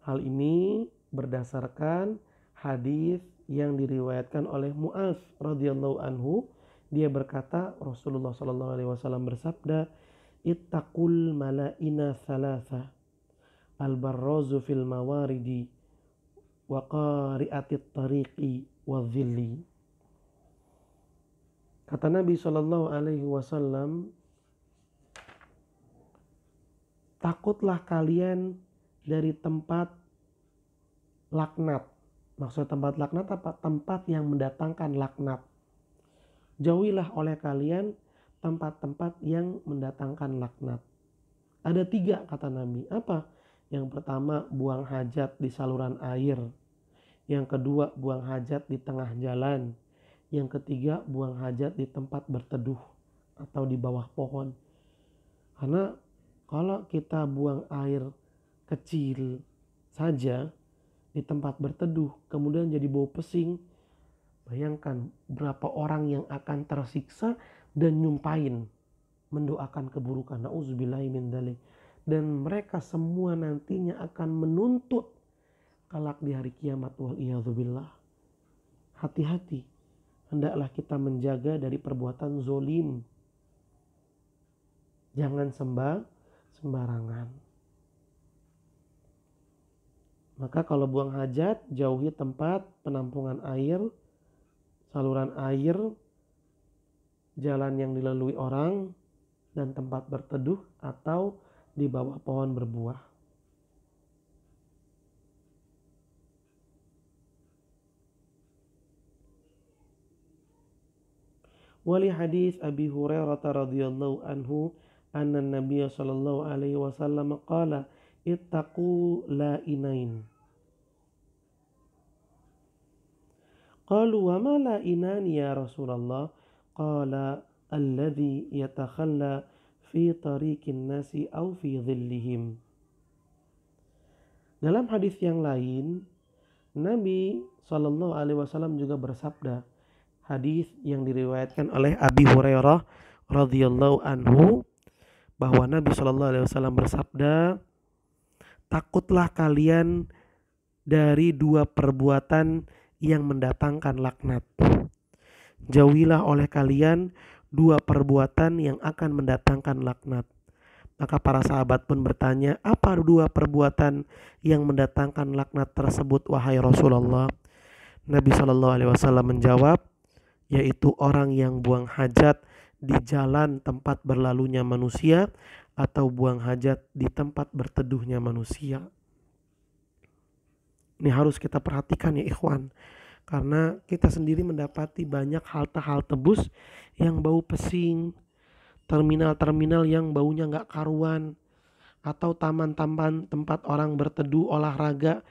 Hal ini berdasarkan hadis yang diriwayatkan oleh Mu'adz radhiyallahu anhu. Dia berkata, Rasulullah sallallahu alaihi wasallam bersabda, ittaqul malaina thalatha, al-barrazu fil mawaridi wa qari'atit tariqi wa dhilli. Kata Nabi sallallahu alaihi wasallam, takutlah kalian dari tempat laknat. Maksud tempat laknat apa? Tempat yang mendatangkan laknat. Jauhilah oleh kalian tempat-tempat yang mendatangkan laknat. Ada 3 kata Nabi. Apa? Yang pertama, buang hajat di saluran air. Yang kedua, buang hajat di tengah jalan. Yang ketiga, buang hajat di tempat berteduh atau di bawah pohon. Karena kalau kita buang air kecil saja di tempat berteduh, kemudian jadi bau pesing, bayangkan berapa orang yang akan tersiksa dan nyumpain, mendoakan keburukan. Na'udzubillahi min dzalik. Dan mereka semua nantinya akan menuntut kelak di hari kiamat. Wal'iyadzubillah. Hati-hati. Hendaklah kita menjaga dari perbuatan zolim. Jangan sembarangan. Maka kalau buang hajat, jauhi tempat penampungan air, saluran air, jalan yang dilalui orang, dan tempat berteduh atau di bawah pohon berbuah. Wali hadis Abi Hurairah radhiyallahu anhu anna Nabiy sallallahu alaihi wasallam qala ittaqu la'inain. Qalu wa ma la'inan ya Rasulullah? Qala alladhi yatakhalla fi tariqin nasi aw fi dhillihim. Dalam hadis yang lain, Nabi sallallahu alaihi wasallam juga bersabda, hadis yang diriwayatkan oleh Abi Hurairah radhiyallahu anhu, bahwa Nabi Shallallahu Alaihi Wasallam bersabda, takutlah kalian dari dua perbuatan yang mendatangkan laknat. Jauhilah oleh kalian dua perbuatan yang akan mendatangkan laknat. Maka para sahabat pun bertanya, apa dua perbuatan yang mendatangkan laknat tersebut wahai Rasulullah? Nabi Shallallahu Alaihi Wasallam menjawab, yaitu orang yang buang hajat di jalan tempat berlalunya manusia atau buang hajat di tempat berteduhnya manusia. Ini harus kita perhatikan ya ikhwan, karena kita sendiri mendapati banyak halte-halte bus yang bau pesing, terminal-terminal yang baunya nggak karuan, atau taman-taman tempat orang berteduh, olahraga,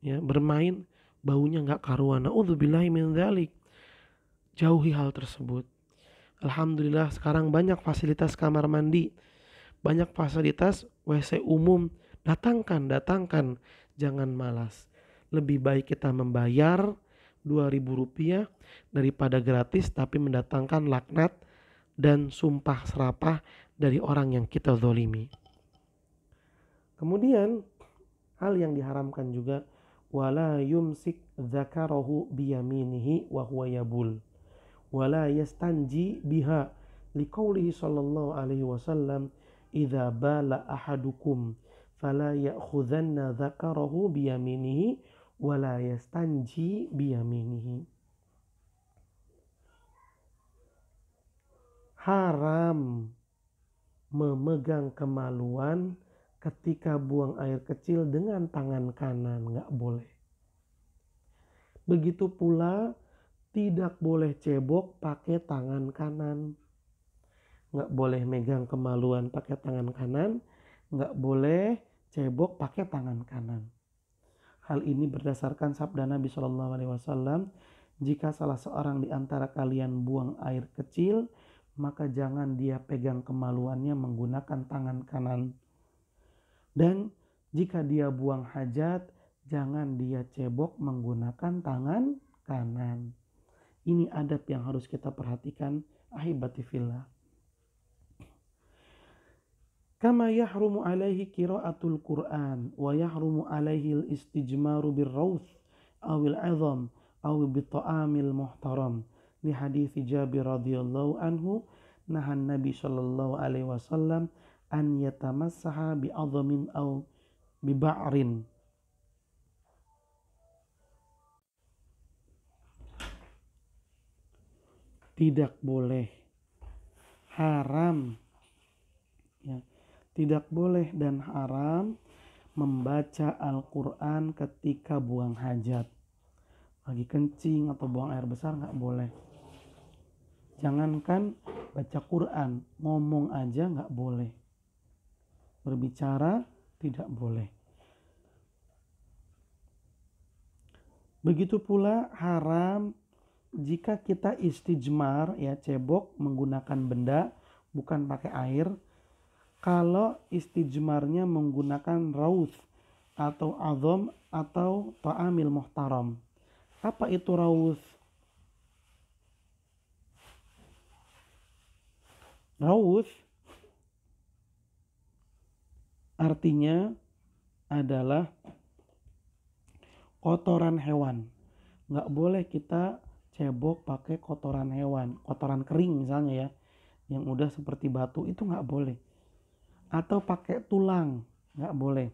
ya, bermain, baunya nggak karuan. Na'udzubillahi min dzalik. Jauhi hal tersebut. Alhamdulillah sekarang banyak fasilitas kamar mandi, banyak fasilitas WC umum. Datangkan, jangan malas. Lebih baik kita membayar Rp2.000 daripada gratis tapi mendatangkan laknat dan sumpah serapah dari orang yang kita zolimi. Kemudian hal yang diharamkan juga, wala yumsik dzakarahu biyaminihi wa huwa yabul wala yastanji biha liqaulihi sallallahu alaihi wasallam idza bala ahadukum fala ya'khudhanna dzakarahu biyaminihi wala yastanji biyaminihi. Haram memegang kemaluan ketika buang air kecil dengan tangan kanan, nggak boleh. Begitu pula tidak boleh cebok pakai tangan kanan, nggak boleh megang kemaluan pakai tangan kanan, nggak boleh cebok pakai tangan kanan. Hal ini berdasarkan sabda Nabi Shallallahu Alaihi Wasallam, jika salah seorang di antara kalian buang air kecil, maka jangan dia pegang kemaluannya menggunakan tangan kanan. Dan jika dia buang hajat, jangan dia cebok menggunakan tangan kanan. Ini adab yang harus kita perhatikan, ahibati fillah. Kama yahrumu alaihi qiraatul Qur'an wa yahrumu alaihi al-istijmaru birrawth awil azam aw bita'amil muhtaram. Li hadits Jabir radhiyallahu anhu, nahan Nabi sallallahu alaihi wasallam an yatamassaha bi azamin aw bi ba'rin. Tidak boleh, haram, ya, tidak boleh dan haram membaca Al-Quran ketika buang hajat. Lagi kencing atau buang air besar nggak boleh. Jangankan baca Quran, ngomong aja nggak boleh. Berbicara tidak boleh. Begitu pula haram jika kita istijmar, ya, cebok menggunakan benda, bukan pakai air. Kalau istijmarnya menggunakan raus atau azam atau ta'amil muhtaram. Apa itu raus? Raus artinya adalah kotoran hewan. Nggak boleh kita cebok pakai kotoran hewan, kotoran kering misalnya ya, yang udah seperti batu, itu nggak boleh. Atau pakai tulang, nggak boleh.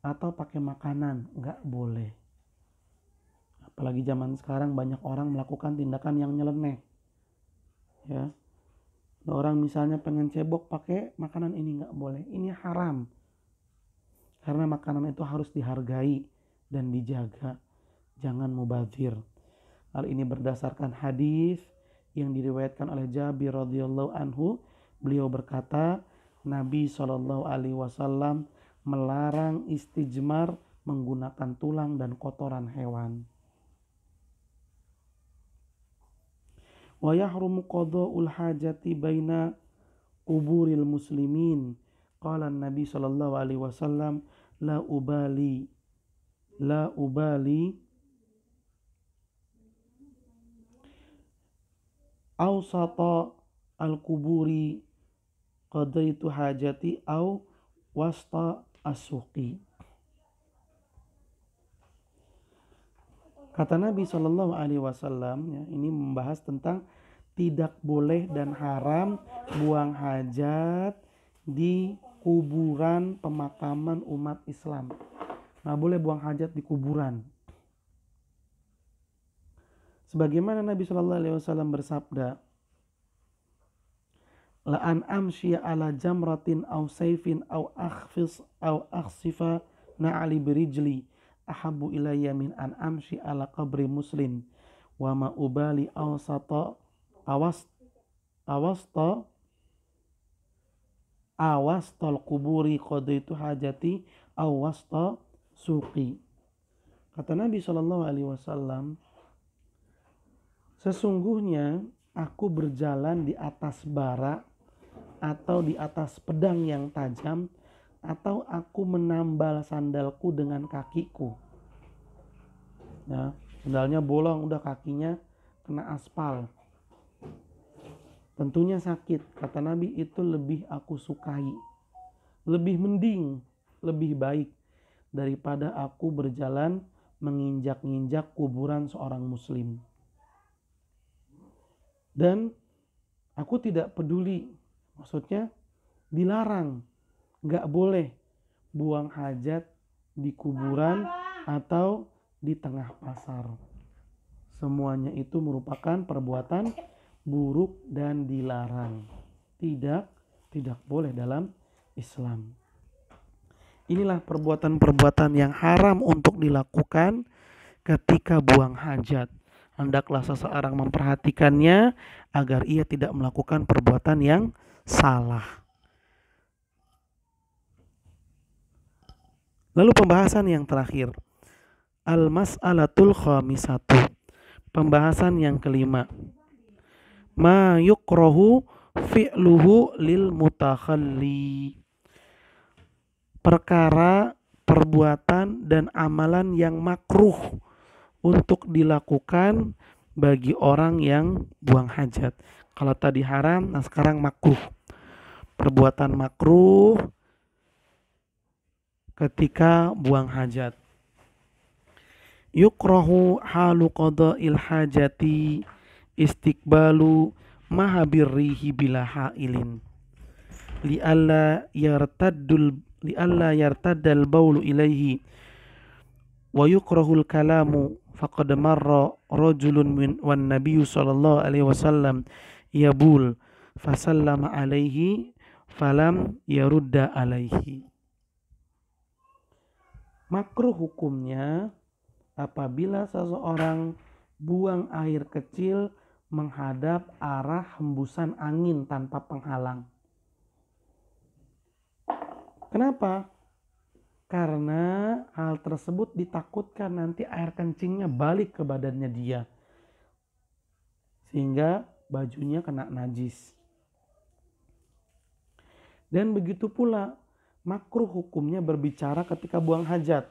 Atau pakai makanan, nggak boleh. Apalagi zaman sekarang banyak orang melakukan tindakan yang nyeleneh, ya. Orang misalnya pengen cebok pakai makanan, ini nggak boleh, ini haram. Karena makanan itu harus dihargai dan dijaga, jangan mubazir. Hal ini berdasarkan hadis yang diriwayatkan oleh Jabir radhiyallahu anhu. Beliau berkata, Nabi Shallallahu Alaihi Wasallam melarang istijmar menggunakan tulang dan kotoran hewan. Wa yahrumu qada'ul hajati baina kuburil muslimin. Qala Nabi Shallallahu Alaihi Wasallam, la ubali awsata al-kuburi qadaitu hajati au wasta asuqi. Kata Nabi Shallallahu Alaihi Wasallam, ya, ini membahas tentang tidak boleh dan haram buang hajat di kuburan pemakaman umat Islam. Nggak boleh buang hajat di kuburan. Sebagaimana Nabi Shallallahu Alaihi Wasallam bersabda, la an amshiya ala jamratin aw sayfin aw akhsifa na'ali birijli ahabbu ilayya min an amshi ala qabri muslim wa ma ubali awsata awastal kuburi qadaitu hajati awasta suqi. Kata Nabi Shallallahu Alaihi Wasallam, sesungguhnya aku berjalan di atas bara atau di atas pedang yang tajam, atau aku menambal sandalku dengan kakiku. Ya, sandalnya bolong, udah kakinya kena aspal. Tentunya sakit. Kata Nabi, itu lebih aku sukai, lebih mending, lebih baik daripada aku berjalan menginjak-injak kuburan seorang muslim. Dan aku tidak peduli, maksudnya dilarang, gak boleh buang hajat di kuburan atau di tengah pasar. Semuanya itu merupakan perbuatan buruk dan dilarang. Tidak boleh dalam Islam. Inilah perbuatan-perbuatan yang haram untuk dilakukan ketika buang hajat. Hendaklah seseorang memperhatikannya agar ia tidak melakukan perbuatan yang salah. Lalu pembahasan yang terakhir, al-mas'alatul khamisatu, pembahasan yang kelima, ma yukrahu fi'luhu lil mutakhalli, perkara, perbuatan dan amalan yang makruh untuk dilakukan bagi orang yang buang hajat. Kalau tadi haram, nah sekarang makruh. Perbuatan makruh ketika buang hajat. Yukrahu halu qada'il hajati istiqbalu mahabirrihi bila ha'ilin li'alla yartaddal bawlu ilaihi wa yukrahul kalamu faqad marra rajulun wan nabiyyu sallallahu alaihi wasallam yabul fasallama alaihi falam yarudda alaihi. Makruh hukumnya apabila seseorang buang air kecil menghadap arah hembusan angin tanpa penghalang. Kenapa? Karena hal tersebut ditakutkan nanti air kencingnya balik ke badannya dia, sehingga bajunya kena najis. Dan begitu pula makruh hukumnya berbicara ketika buang hajat.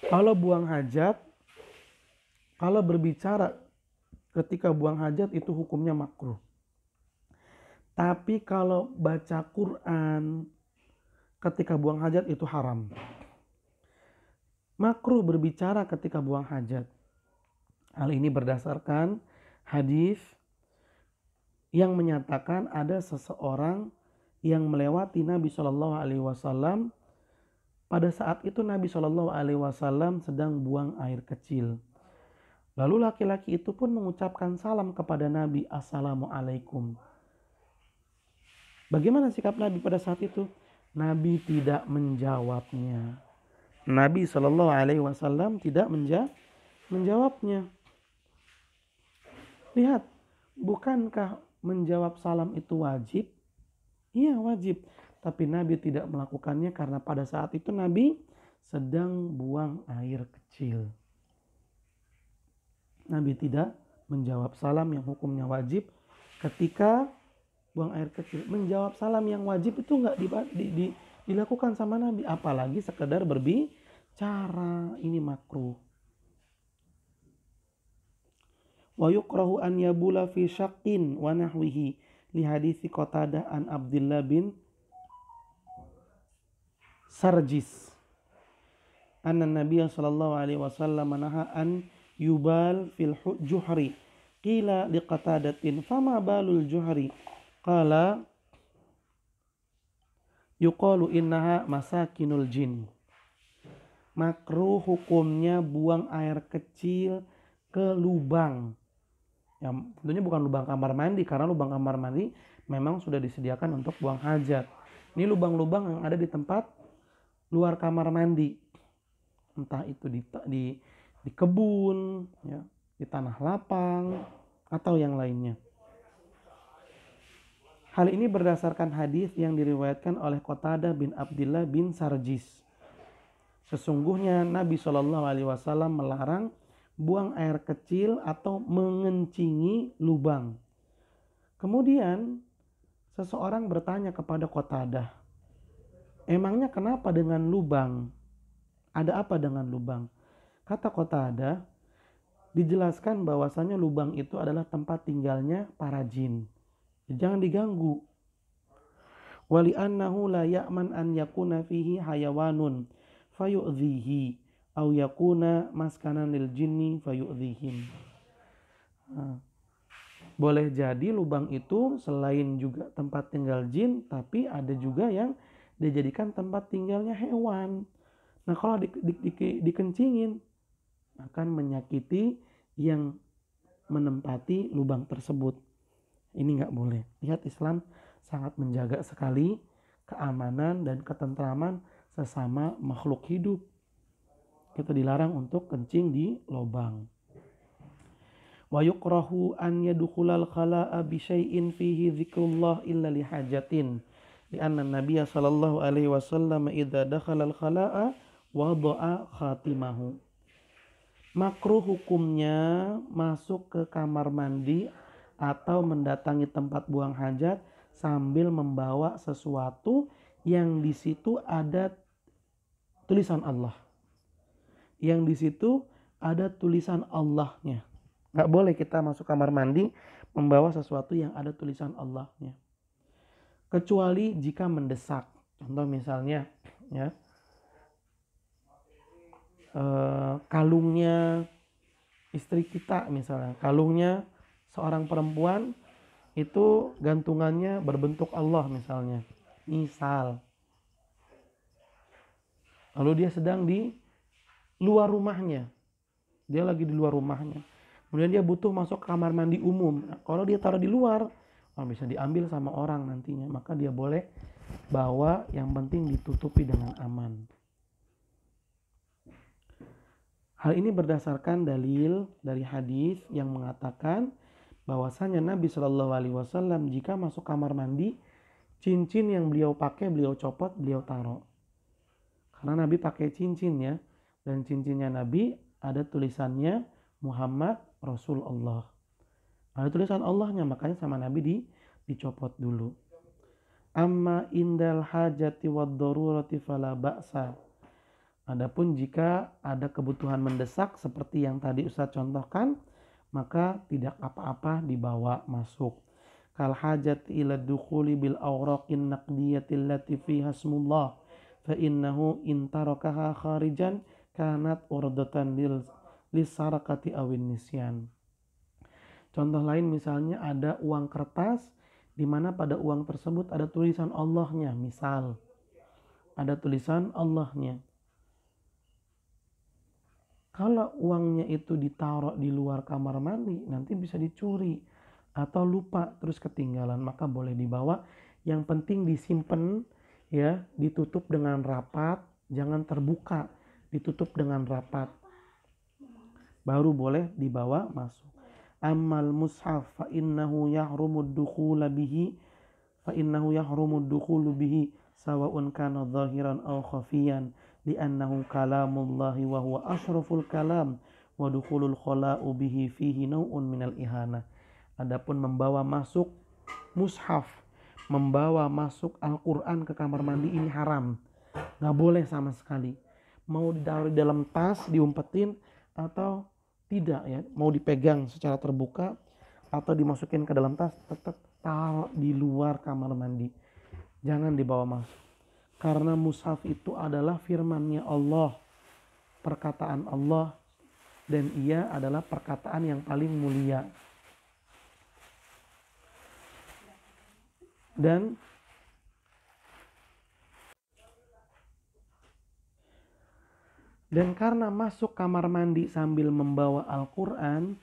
Kalau buang hajat, kalau berbicara ketika buang hajat itu hukumnya makruh. Tapi kalau baca Quran ketika buang hajat itu haram. Makruh berbicara ketika buang hajat. Hal ini berdasarkan hadis yang menyatakan ada seseorang yang melewati Nabi Shallallahu Alaihi Wasallam. Pada saat itu Nabi Shallallahu Alaihi Wasallam sedang buang air kecil. Lalu laki-laki itu pun mengucapkan salam kepada Nabi, Assalamualaikum. Bagaimana sikap Nabi pada saat itu? Nabi tidak menjawabnya. Nabi Shallallahu Alaihi Wasallam tidak menjawabnya. Lihat, bukankah menjawab salam itu wajib? Iya, wajib. Tapi Nabi tidak melakukannya karena pada saat itu Nabi sedang buang air kecil. Nabi tidak menjawab salam yang hukumnya wajib ketika buang air kecil. Menjawab salam yang wajib itu nggak dilakukan sama Nabi, apalagi sekedar berbicara. Ini makruh. Wa yukrahu an yabula fi syaqqin wa nahwihi li hadithi Qatadah an Abdullah bin Sarjis anna Nabiya sallallahu alaihi wasallam naha an yubal fil juhri qila liqatadatin fama balul juhri qala yuqalu innaha masakinul jin. Makruh hukumnya buang air kecil ke lubang, ya tentunya bukan lubang kamar mandi, karena lubang kamar mandi memang sudah disediakan untuk buang hajat. Ini lubang-lubang yang ada di tempat luar kamar mandi, entah itu di kebun, ya, di tanah lapang, atau yang lainnya. Hal ini berdasarkan hadis yang diriwayatkan oleh Qatadah bin Abdullah bin Sarjis. Sesungguhnya Nabi Shallallahu Alaihi Wasallam melarang buang air kecil atau mengencingi lubang. Kemudian seseorang bertanya kepada Qatadah, emangnya kenapa dengan lubang? Ada apa dengan lubang? Kata Qatadah, dijelaskan bahwasanya lubang itu adalah tempat tinggalnya para jin. Jangan diganggu. Wali annahu la ya'man an yakuna fihi hayawanun fayu'dhihi aw yakuna maskanan lil jinni fayu'dhihim. Boleh jadi lubang itu selain juga tempat tinggal jin, tapi ada juga yang dijadikan tempat tinggalnya hewan. Nah, kalau dikencingin akan menyakiti yang menempati lubang tersebut. Ini nggak boleh. Lihat, Islam sangat menjaga sekali keamanan dan ketentraman sesama makhluk hidup. Kita dilarang untuk kencing di lubang. Wa yukrahu an yadkhulal khala'a bi syai'in fihi dzikrullah illa li hajatin. Lianna Nabiya sallallahu alaihi wasallam idza dakhala al khala'a wada'a khatimahu. Makruh hukumnya masuk ke kamar mandi atau mendatangi tempat buang hajat sambil membawa sesuatu yang di situ ada tulisan Allah. Yang di situ ada tulisan Allahnya. Nggak boleh kita masuk kamar mandi membawa sesuatu yang ada tulisan Allahnya. Kecuali jika mendesak. Contoh misalnya, ya, kalungnya istri kita misalnya, kalungnya seorang perempuan itu gantungannya berbentuk Allah misalnya. Misal. Lalu dia sedang di luar rumahnya. Dia lagi di luar rumahnya. Kemudian dia butuh masuk ke kamar mandi umum. Nah, kalau dia taruh di luar, bisa diambil sama orang nantinya. Maka dia boleh bawa, yang penting ditutupi dengan aman. Hal ini berdasarkan dalil dari hadis yang mengatakan bahwasanya Nabi Shallallahu Alaihi Wasallam jika masuk kamar mandi, cincin yang beliau pakai beliau copot, beliau taruh. Karena Nabi pakai cincin, ya, dan cincinnya Nabi ada tulisannya Muhammad Rasulullah. Ada tulisan Allahnya, makanya sama Nabi dicopot dulu. Amma indal hajati wad darurati fala ba'sa. Adapun jika ada kebutuhan mendesak seperti yang tadi Ustaz contohkan, maka tidak apa-apa dibawa masuk. Kal hajat ila dukhuli bil awraqin naqdiyatil lati fiha ismullah fa innahu in tarakaha kharijan kanat urdatan lis sarakati awin nisyan. Contoh lain misalnya ada uang kertas di mana pada uang tersebut ada tulisan Allahnya, misal ada tulisan Allahnya. Kalau uangnya itu ditaruh di luar kamar mandi, nanti bisa dicuri atau lupa terus ketinggalan, maka boleh dibawa. Yang penting disimpan, ya, ditutup dengan rapat, jangan terbuka, ditutup dengan rapat. Baru boleh dibawa masuk. Ammal mushaf fa innahu yahrumud dukhulu bihi sawa'un kana dhahiran aw khafiyan. Li'annahu kalamullahi wa huwa ashraful kalam wa dukhulul khala'u bihi fihi naw'un minal ihana. Adapun membawa masuk mushaf, membawa masuk Al-Quran ke kamar mandi ini haram. Gak boleh sama sekali. Mau ditaruh di dalam tas, diumpetin, atau tidak ya, mau dipegang secara terbuka atau dimasukin ke dalam tas, tetap taruh di luar kamar mandi. Jangan dibawa masuk. Karena mushaf itu adalah firman-Nya Allah, perkataan Allah, dan ia adalah perkataan yang paling mulia. Dan karena masuk kamar mandi sambil membawa Al-Quran,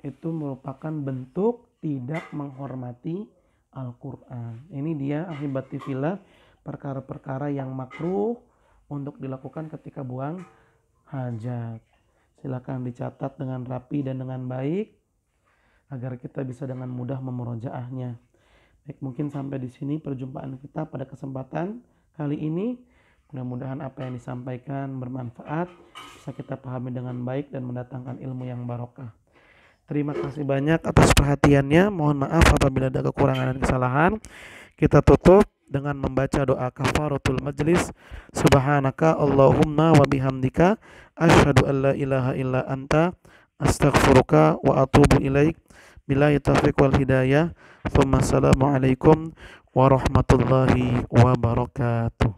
itu merupakan bentuk tidak menghormati Al-Quran. Ini dia ahibati fillah, perkara-perkara yang makruh untuk dilakukan ketika buang hajat. Silakan dicatat dengan rapi dan dengan baik agar kita bisa dengan mudah memurojaahnya. Baik, mungkin sampai di sini perjumpaan kita pada kesempatan kali ini. Mudah-mudahan apa yang disampaikan bermanfaat, bisa kita pahami dengan baik dan mendatangkan ilmu yang barokah. Terima kasih banyak atas perhatiannya. Mohon maaf apabila ada kekurangan dan kesalahan. Kita tutup dengan membaca doa kafaratul majlis. Subhanaka Allahumma wa bihamdika asyhadu an la ilaha illa anta astaghfiruka wa atubu ilaik. Billahi taufiq wal hidayah. Assalamualaikum warahmatullahi wabarakatuh.